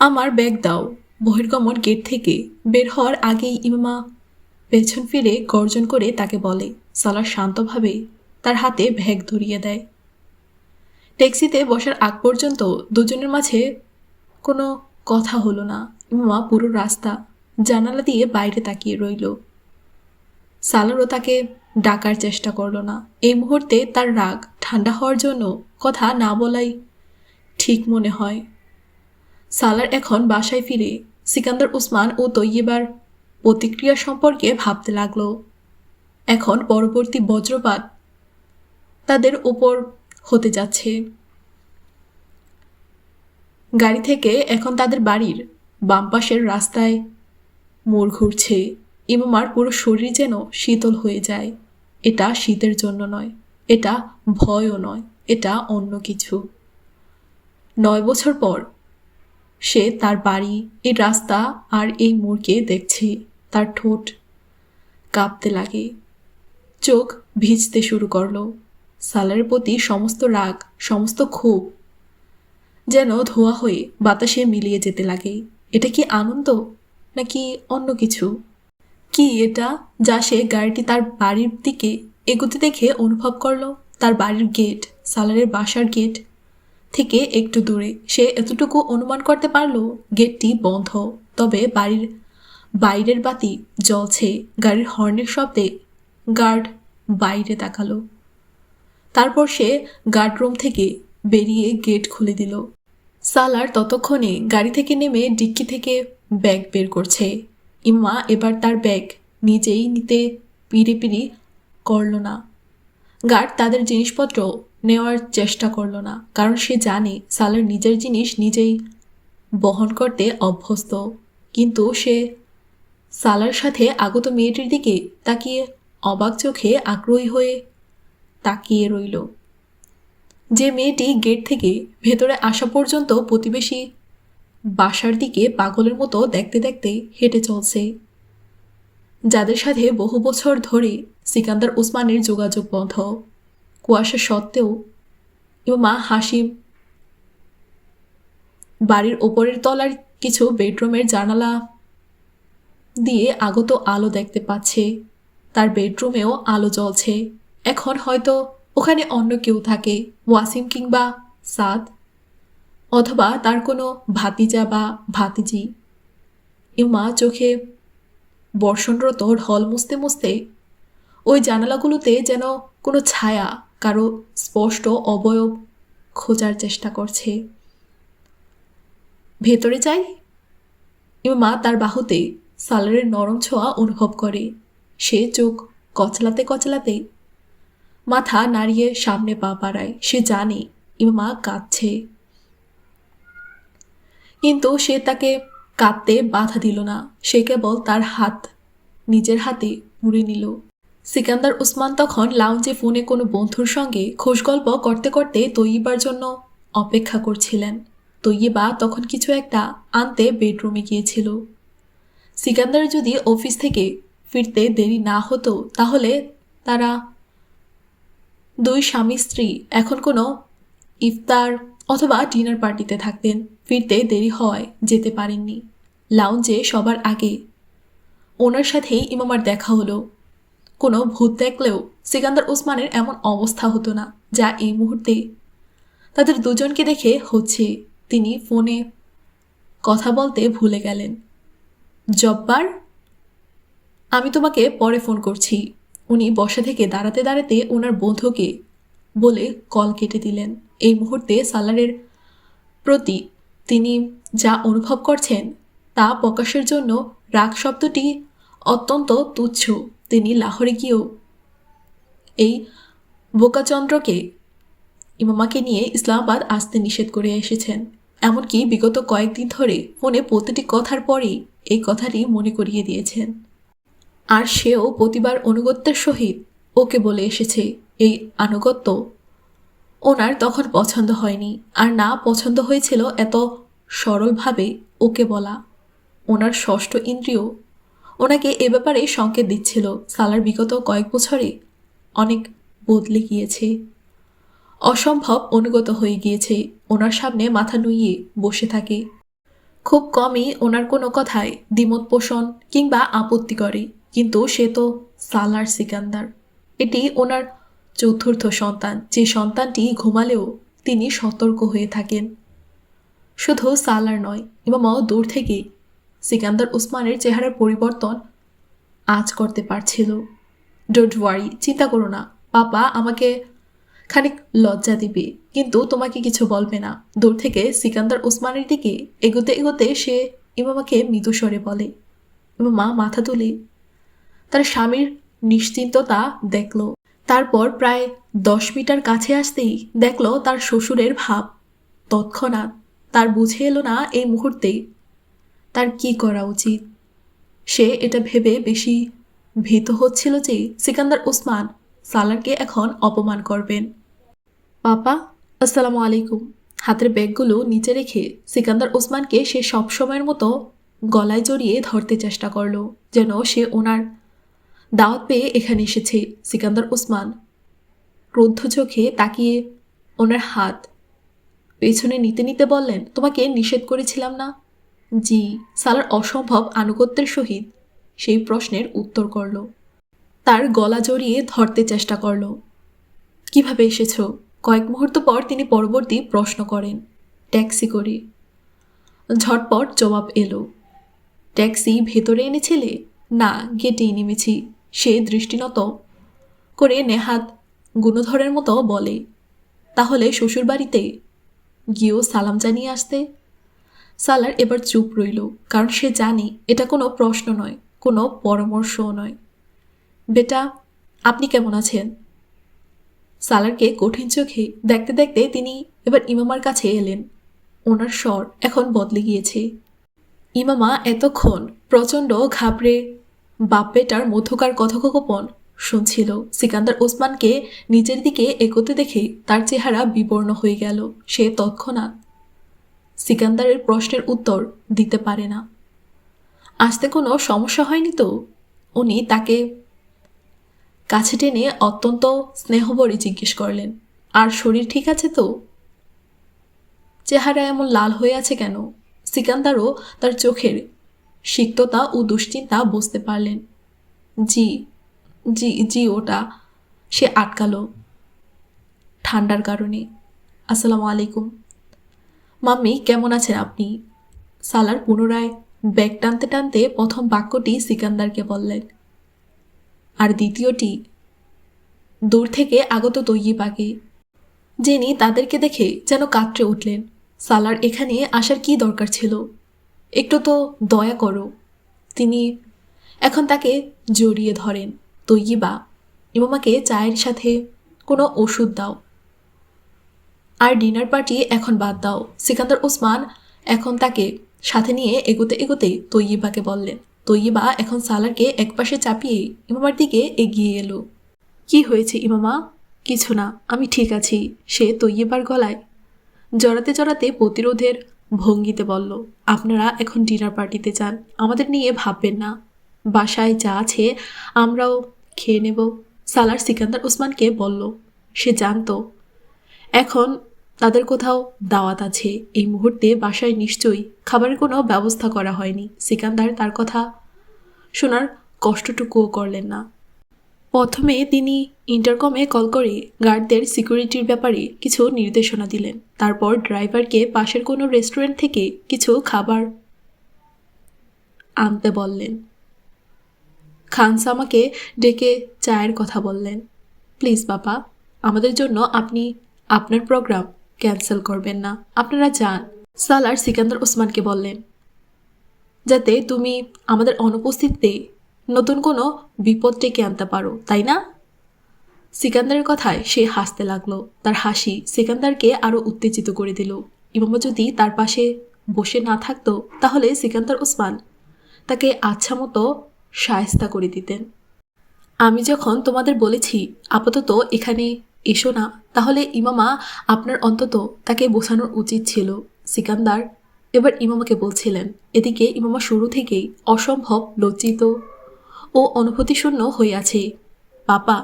আমার ব্যাগ দাও। বহির্গমন গেট থেকে বের হওয়ার আগেই ইমামা পেছন ফিরে গর্জন করে তাকে বলে। সালার শান্তভাবে তার হাতে ব্যাগ ধরিয়ে দেয়। ট্যাক্সিতে বসার আগ পর্যন্ত দুজনের মাঝে কোনো কথা হলো না। ইমামা পুরো রাস্তা জানালা দিয়ে বাইরে তাকিয়ে রইল। সালারও তাকে ডাকার চেষ্টা করল না। এই মুহূর্তে তার রাগ ঠান্ডা হওয়ার জন্য কথা না বলাই ঠিক মনে হয়। সালার এখন বাসায় ফিরে সিকান্দার উসমান ও তৈয়বার প্রতিক্রিয়া সম্পর্কে ভাবতে লাগল। এখন পরবর্তী বজ্রপাত তাদের উপর হতে যাচ্ছে। গাড়ি থেকে এখন তাদের বাড়ির বাম পাশের রাস্তায় মোড় ঘুরছে। ইমামার পুরো শরীর যেন শীতল হয়ে যায়। এটা শীতের জন্য নয়, এটা ভয়ও নয়, এটা অন্য কিছু। 9 বছর পর সে তার বাড়ি, এই রাস্তা আর এই মোড়কে দেখছে। তার ঠোঁট কাঁপতে লাগে, চোখ ভিজতে শুরু করলো। সালারের প্রতি সমস্ত রাগ, সমস্ত ক্ষোভ যেন ধোঁয়া হয়ে বাতাসে মিলিয়ে যেতে লাগে। এটা কি আনন্দ নাকি অন্য কিছু? কি এটা যা সে গাড়িটি তার বাড়ির দিকে এগোতে দেখে অনুভব করলো? তার বাড়ির গেট সালারের বাসার গেট থেকে একটু দূরে। সে এতটুকু অনুমান করতে পারল গেটটি বন্ধ, তবে বাড়ির বাইরের বাতি জ্বলছে। গাড়ির হর্নের শব্দে গার্ড বাইরে তাকালো। তারপর সে গার্ডরুম থেকে বেরিয়ে গেট খুলে দিল। সালার ততক্ষণে গাড়ি থেকে নেমে ডিক্কি থেকে ব্যাগ বের করছে। ইম্মা এবার তার ব্যাগ নিজেই নিতে পিড়ি করল না। গার্ড তাদের জিনিসপত্র নেওয়ার চেষ্টা করল না, কারণ সে জানে সালার নিজের জিনিস নিজেই বহন করতে অভ্যস্ত। কিন্তু সে সালার সাথে আগত মেয়েটির দিকে তাকিয়ে অবাক চোখে আগ্রহী হয়ে তাকিয়ে রইল। যে মেয়েটি গেট থেকে ভেতরে আসা পর্যন্ত প্রতিবেশী বাসার দিকে পাগলের মতো দেখতে দেখতে হেঁটে চলছে, যাদের সাথে বহু বছর ধরে সিকান্দার উসমানের যোগাযোগ বন্ধ। কুয়াশা সত্ত্বেও ইমামা হাসিম বাড়ির ওপরের তলার কিছু বেডরুমের জানালা দিয়ে আগত আলো দেখতে পাচ্ছে। তার বেডরুমেও আলো জ্বলছে। এখন হয়তো ওখানে অন্য কেউ থাকে, ওয়াসিম কিংবা সাদ, অথবা তার কোনো ভাতিজা বা ভাতিজি। ইমা চোখে বর্ষণরত ঢল মুছতে মুছতে ওই জানালাগুলোতে যেন কোনো ছায়া, কারো স্পষ্ট অবয়ব খোঁজার চেষ্টা করছে। ভেতরে যাই। ইমা তার বাহুতে সালারের নরম ছোঁয়া অনুভব করে। সে চোখ কচলাতে কচলাতে মাথা নাড়িয়ে সামনে পা বাড়ায়। সে জানে ইমা কাঁদছে, কিন্তু সে তাকে কাঁদতে বাধা দিল না। সে কেবল তার হাত নিজের হাতে মুড়ে নিল। সিকান্দার উসমান তখন লাউঞ্জে ফোনে কোনো বন্ধুর সঙ্গে খোশগল্প করতে করতে তৈয়বার জন্য অপেক্ষা করছিলেন। তৈয়বা তখন কিছু একটা আনতে বেডরুমে গিয়েছিল। সিকান্দার যদি অফিস থেকে ফিরতে দেরি না হতো, তাহলে তারা দুই স্বামী স্ত্রী এখন কোনো ইফতার অথবা ডিনার পার্টিতে থাকতেন। ফিরতে দেরি হওয়ায় যেতে পারেননি। লাউঞ্জে সবার আগে ওনার সাথেই ইমামার দেখা হলো। কোনো ভূত দেখলেও সিকান্দার উসমানের এমন অবস্থা হতো না যা এই মুহূর্তে তাদের দুজনকে দেখে হচ্ছে। তিনি ফোনে কথা বলতে ভুলে গেলেন। জব্বার, আমি তোমাকে পরে ফোন করছি। উনি বসা থেকে দাঁড়াতে দাঁড়াতে ওনার বন্ধুকে বলে কল কেটে দিলেন। এই মুহূর্তে সালারের প্রতি তিনি যা অনুভব করছেন তা প্রকাশের জন্য রাগ শব্দটি অত্যন্ত তুচ্ছ। তিনি লাহোরে গিয়েও এই বোকাচন্দ্রকে ইমামাকে নিয়ে ইসলামাবাদ আসতে নিষেধ করে এসেছেন। এমনকি বিগত কয়েকদিন ধরে ফোনে প্রতিটি কথার পরেই এই কথাটি মনে করিয়ে দিয়েছেন। আর সেও প্রতিবার অনুগত্যের সহিত ওকে বলে এসেছে। এই আনুগত্য ওনার তখন পছন্দ হয়নি, আর না পছন্দ হয়েছিল এত সরলভাবে ওকে বলা। ওনার ষষ্ঠ ইন্দ্রিয় ওনাকে এ ব্যাপারে সংকেত দিচ্ছিল। সালার বিগত কয়েক বছরে অনেক বদলে গিয়েছে, অসম্ভব অনুগত হয়ে গিয়েছে। ওনার সামনে মাথা নুইয়ে বসে থাকে। খুব কমই ওনার কোনো কথায় দ্বিমত পোষণ কিংবা আপত্তি করে, কিন্তু সে তো সালার সিকান্দার। এটি ওনার চতুর্থ সন্তান, যে সন্তানটি ঘুমালেও তিনি সতর্ক হয়ে থাকেন। শুধু সালার নয়, ইমামাও দূর থেকে সিকান্দার উসমানের চেহারার পরিবর্তন আজ করতে পারছিল। ডোন্ট ওয়ারি, চিন্তা করো না, পাপা আমাকে খানিক লজ্জা দিবে, কিন্তু তোমাকে কিছু বলবে না। দূর থেকে সিকান্দার উসমানের দিকে এগোতে এগোতে সে ইমামাকে মৃদু স্বরে বলে। ইমামা মাথা তুলে তার স্বামীর নিশ্চিন্ততা দেখল। তারপর প্রায় 10 মিটার কাছে আসতেই দেখল তার শ্বশুরের ভাব। তৎক্ষণাৎ তার বুঝে এলো না এই মুহূর্তে তার কি করা উচিত। সে এটা ভেবে বেশি ভীত হচ্ছিল যে সিকান্দার ওসমান সালারকে এখন অপমান করবেন। পাপা, আসসালামু আলাইকুম। হাতের ব্যাগগুলো নিচে রেখে সিকান্দার ওসমানকে সে সবসময়ের মতো গলায় জড়িয়ে ধরতে চেষ্টা করল, যেন সে ওনার দাওয়াত পেয়ে এখানে এসেছে। সিকান্দার ওসমান ক্রুদ্ধ চোখে তাকিয়ে ওনার হাত পেছনে নিতে নিতে বললেন, তোমাকে নিষেধ করেছিলাম না? জি। সালার অসম্ভব আনুগত্যের সহিত সেই প্রশ্নের উত্তর করল। তার গলা জড়িয়ে ধরতে চেষ্টা করল। কিভাবে এসেছ? কয়েক মুহূর্ত পর তিনি পরবর্তী প্রশ্ন করেন। ট্যাক্সি করে। ঝটপট জবাব এলো। ট্যাক্সি ভেতরে এনেছিলে? না, গেটেই নেমেছি। সে দৃষ্টিনত করে নেহাত গুণধরের মতো বলে। তাহলে শ্বশুরবাড়িতে গিয়েও সালাম জানিয়ে আসতে? সালার এবার চুপ রইল, কারণ সে জানে এটা কোনো প্রশ্ন নয়, কোনো পরামর্শও নয়। বেটা, আপনি কেমন আছেন? সালারকে কঠিন চোখে দেখতে দেখতে তিনি এবার ইমামার কাছে এলেন। ওনার স্বর এখন বদলে গিয়েছে। ইমামা এতক্ষণ প্রচণ্ড ঘাবড়ে বাপ বেটার মধ্যকার কথোপকথন শুনছিল। সিকান্দার ওসমানকে নিজের দিকে এগোতে দেখে তার চেহারা বিবর্ণ হয়ে গেল। সে তৎক্ষণাৎ সিকান্দারের প্রশ্নের উত্তর দিতে পারে না। আসতে কোনো সমস্যা হয়নি তো? উনি তাকে কাছে টেনে অত্যন্ত স্নেহভরে জিজ্ঞেস করলেন, আর শরীর ঠিক আছে তো? চেহারা এমন লাল হয়ে আছে কেন? সিকান্দারও তার চোখের সিক্ততা ও দুশ্চিন্তা বুঝতে পারলেন। জি জি জি ওটা। সে আটকালো ঠান্ডার কারণে। আসসালামু আলাইকুম। মাম্মি, কেমন আছেন আপনি? সালার পুনরায় ব্যাগ টানতে টানতে প্রথম বাক্যটি সিকান্দারকে বললেন, আর দ্বিতীয়টি দূর থেকে আগত তৈয়িবাকে, যিনি তাদেরকে দেখে যেন কাতরে উঠলেন। সালার এখানে আসার কি দরকার ছিল? একটু তো দয়া করো। তিনি এখন তাকে জড়িয়ে ধরেন। তৈয়িবা, ইমামাকে চায়ের সাথে কোনো ওষুধ দাও, আর ডিনার পার্টি এখন বাদ দাও। সিকান্দার ওসমান এখন তাকে সাথে নিয়ে এগোতে এগোতে তৈয়িবাকে বললেন। তৈয়িবা এখন সালারকে একপাশে চাপিয়ে ইমামার দিকে এগিয়ে এলো। কি হয়েছে ইমামা? কিছু না, আমি ঠিক আছি। সে তৈয়িবার গলায় জড়াতে জড়াতে প্রতিরোধের ভঙ্গিতে বলল, আপনারা এখন ডিনার পার্টিতে যান, আমাদের নিয়ে ভাববেন না। বাসায় যা আছে আমরাও খেয়ে নেব। সালার সিকান্দার ওসমানকে বলল। সে জানতো এখন তাদের কোথাও দাওয়াত আছে। এই মুহূর্তে বাসায় নিশ্চয়ই খাবারের কোনো ব্যবস্থা করা হয়নি। সিকান্দার তার কথা শোনার কষ্টটুকুও করলেন না। প্রথমে তিনি ইন্টারকমে কল করে গার্ডদের সিকিউরিটির ব্যাপারে কিছু নির্দেশনা দিলেন। তারপর ড্রাইভারকে পাশের কোনো রেস্টুরেন্ট থেকে কিছু খাবার আনতে বললেন। খানসামাকে ডেকে চায়ের কথা বললেন। প্লিজ বাবা, আমাদের জন্য আপনি আপনার প্রোগ্রাম ক্যান্সেল করবেন না, আপনারা যান। সালার সিকান্দার ওসমানকে বললেন, যাতে তুমি আমাদের অনুপস্থিতিতে নতুন কোনো বিপদ ডেকে আনতে পারো, তাই না? সিকান্দারের কথায় সে হাসতে লাগলো। তার হাসি সিকান্দারকে আরও উত্তেজিত করে দিল। ইমামা যদি তার পাশে বসে না থাকতো তাহলে সিকান্দার ওসমান তাকে আচ্ছা মতো শায়েস্তা করে দিতেন। আমি যখন তোমাদের বলেছি আপাতত এখানে এসো না, তাহলে ইমামা আপনার অন্তত তাকে বোঝানোর উচিত ছিল। সিকান্দার এবার ইমামাকে বলছিলেন। এদিকে ইমামা শুরু থেকেই অসম্ভব লজ্জিত ও অনুভূতিশূন্য হয়ে আছে। পাপা,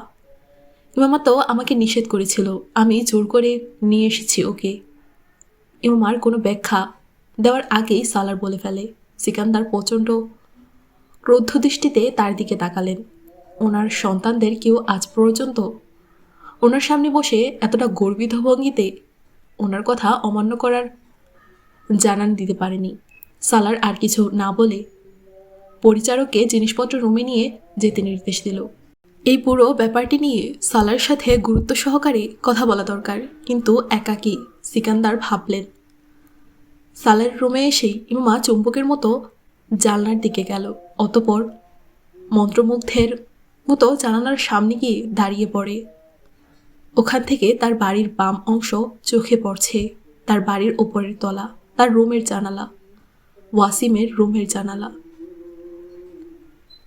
ইমামা তো আমাকে নিষেধ করেছিল, আমি জোর করে নিয়ে এসেছি ওকে। ইমামার কোনো ব্যাখ্যা দেওয়ার আগেই সালার বলে ফেলে। সিকান্দার প্রচণ্ড ক্রোধ দৃষ্টিতে তার দিকে তাকালেন। ওনার সন্তানদের কেউ আজ পর্যন্ত ওনার সামনে বসে এতটা গর্বিত ভঙ্গিতে ওনার কথা অমান্য করার জানান দিতে পারেনি। সালার আর কিছু না বলে পরিচারককে জিনিসপত্র রুমে নিয়ে যেতে নির্দেশ দিল। এই পুরো ব্যাপারটি নিয়ে সালার সাথে গুরুত্ব সহকারে কথা বলা দরকার, কিন্তু একাকী সিকান্দার ভাবলেন। সালার রুমে এসেই ইমামা চুম্বকের মতো জানলার দিকে গেল, অতঃপর মন্ত্রমুগ্ধের মতো জানালার সামনে গিয়ে দাঁড়িয়ে পড়ে। ওখান থেকে তার বাড়ির বাম অংশ চোখে পড়ছে, তার বাড়ির ওপরের তলা, তার রুমের জানালা, ওয়াসিমের রুমের জানালা।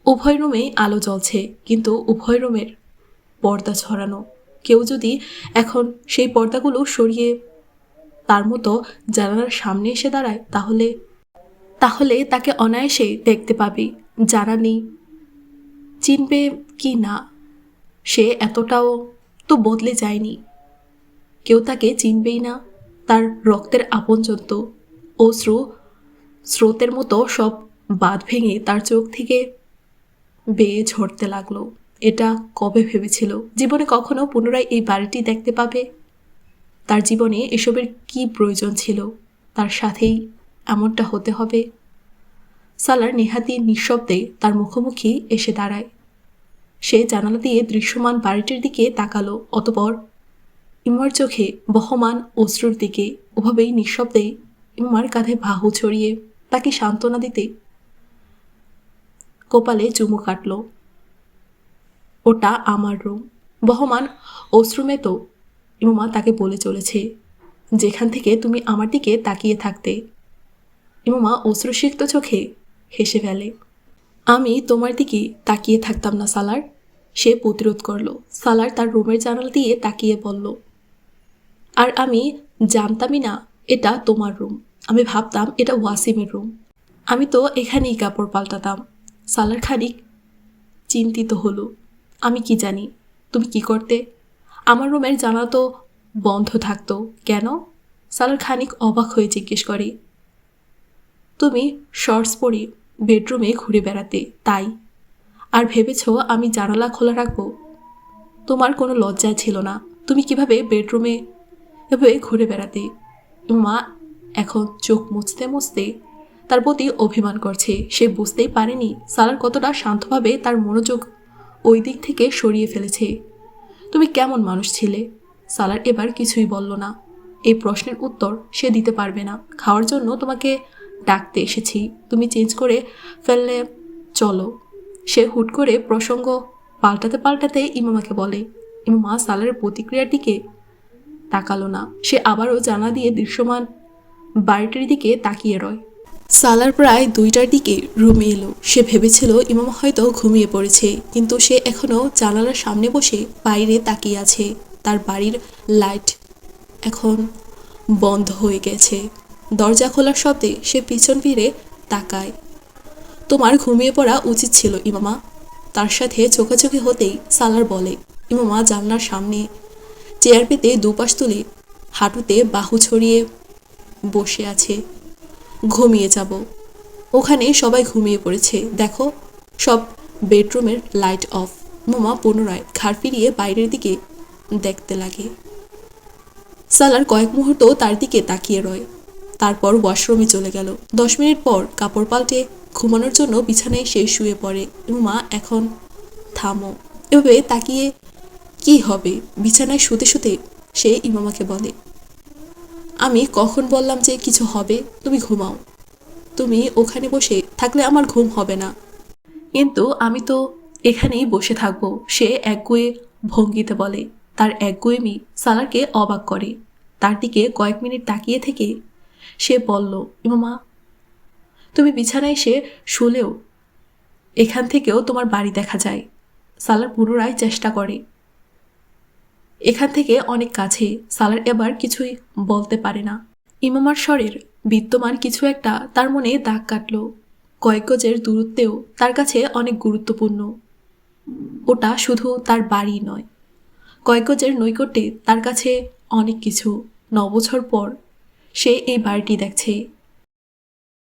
উভয় রুমেই আলো জ্বলছে, কিন্তু উভয় রুমের পর্দা ছড়ানো। কেউ যদি এখন সেই পর্দাগুলো সরিয়ে তার মতো জানালার সামনে এসে দাঁড়ায় তাহলে তাকে অনায়াসে দেখতে পাবে। জানা নেই চিনবে কি না, সে এতটাও তো বদলে যায়নি। কেউ তাকে চিনবেই না। তার রক্তের আপনজন তো। অশ্রু স্রোতের মতো সব বাঁধ ভেঙে তার চোখ থেকে বেয়ে ঝরতে লাগলো। এটা কবে ভেবেছিল জীবনে কখনো পুনরায় এই বাড়িটি দেখতে পাবে? তার জীবনে এসবের কি প্রয়োজন ছিল? তার সাথেই এমনটা হতে হবে? সালার নেহাতি নিঃশব্দে তার মুখোমুখি এসে দাঁড়ায়। সে জানালা দিয়ে দৃশ্যমান বাড়িটির দিকে তাকালো, অতঃপর ইমার চোখে বহমান অশ্রুর দিকে। ওভাবেই নিঃশব্দেই ইমার কাঁধে বাহু ছড়িয়ে তাকে সান্ত্বনা দিতে কপালে চুমু কাটল। ওটা আমার রুম। বহমান অশ্রুমে তো ইমামা তাকে বলে চলেছে, যেখান থেকে তুমি আমার দিকে তাকিয়ে থাকতে। ইমামা অশ্রুসিক্ত চোখে হেসে ফেলে। আমি তোমার দিকে তাকিয়ে থাকতাম না সালার। সে প্রতিরোধ করল। সালার তার রুমের জানালা দিয়ে তাকিয়ে বলল, আর আমি জানতামই না এটা তোমার রুম। আমি ভাবতাম এটা ওয়াসিমের রুম। আমি তো এখানেই কাপড় পাল্টাতাম। সালার খানিক চিন্তিত হলো। আমি কি জানি তুমি কি করতে? আমার রুমের জানালা তো বন্ধ থাকতো কেন? সালার খানিক অবাক হয়ে জিজ্ঞেস করে। তুমি শর্টস পরে বেডরুমে ঘুরে বেড়াতে, তাই? আর ভেবেছ আমি জানালা খোলা রাখবো? তোমার কোনো লজ্জা ছিল না? তুমি কিভাবে বেডরুমে এভাবে ঘুরে বেড়াতে? মা এখন চোখ মুছতে মুছতে তার প্রতি অভিমান করছে। সে বুঝতেই পারেনি সালার কতটা শান্তভাবে তার মনোযোগ ওই দিক থেকে সরিয়ে ফেলেছে। তুমি কেমন মানুষ ছিলে? সালার এবার কিছুই বলল না। এই প্রশ্নের উত্তর সে দিতে পারবে না। খাওয়ার জন্য তোমাকে ডাকতে এসেছি, তুমি চেঞ্জ করে ফেললে চলো। সে হুট করে প্রসঙ্গ পাল্টাতে পাল্টাতে ইমামাকে বলে। ইমামা সালারের প্রতিক্রিয়ার দিকে তাকালো না। সে আবারও জানলা দিয়ে দৃশ্যমান বাড়িটির দিকে তাকিয়ে রয়। সালার প্রায় 2টার দিকে রুমে এলো। সে ভেবেছিল ইমামা হয়তো ঘুমিয়ে পড়েছে, কিন্তু সে এখনও জানালার সামনে বসে বাইরে তাকিয়ে আছে। তার বাড়ির লাইট এখন বন্ধ হয়ে গেছে। দরজা খোলার শব্দে সে পিছন ফিরে তাকায়। তোমার ঘুমিয়ে পড়া উচিত ছিল ইমামা। তার সাথে চোখাচোখি হতেই সালার বলে। ইমামা জানলার সামনে চেয়ার পেতে দুপাশ তুলে হাঁটুতে বাহু ছড়িয়ে বসে আছে। ঘুমিয়ে যাব। ওখানে সবাই ঘুমিয়ে পড়েছে, দেখো সব বেডরুমের লাইট অফ। মামা পুনরায় ঘাড় ফিরিয়ে বাইরের দিকে দেখতে লাগে। সালার কয়েক মুহূর্ত তার দিকে তাকিয়ে রয়, তারপর ওয়াশরুমে চলে গেল। 10 মিনিট পর কাপড় পাল্টে ঘুমানোর জন্য বিছানায় সে শুয়ে পড়ে। মা এখন থামো। এভাবে তাকিয়ে কি হবে? বিছানায় শুতে শুতে সে ইমামাকে বলে, আমি কখন বললাম যে কিছু হবে? তুমি ঘুমাও। তুমি ওখানে বসে থাকলে আমার ঘুম হবে না। কিন্তু আমি তো এখানেই বসে থাকবো, সে একগুঁয়ে ভঙ্গিতে বলে। তার একগুঁয়েমি সালারকে অবাক করে। তার দিকে কয়েক মিনিট তাকিয়ে থেকে সে বলল, ইমামা তুমি বিছানায় এসে শুলেও এখান থেকেও তোমার বাড়ি দেখা যায়। সালার পুনরায় চেষ্টা করে। এখান থেকে অনেক কাছে। সালার এবার কিছুই বলতে পারে না। ইমামার স্বরের বিদ্যমান কিছু একটা তার মনে দাগ কাটল। কয়েক গজের দূরত্বেও তার কাছে অনেক গুরুত্বপূর্ণ। ওটা শুধু তার বাড়ি নয়, কয়েক গজের নৈকট্যে তার কাছে অনেক কিছু। 9 বছর পর সে এই বাড়িটি দেখছে।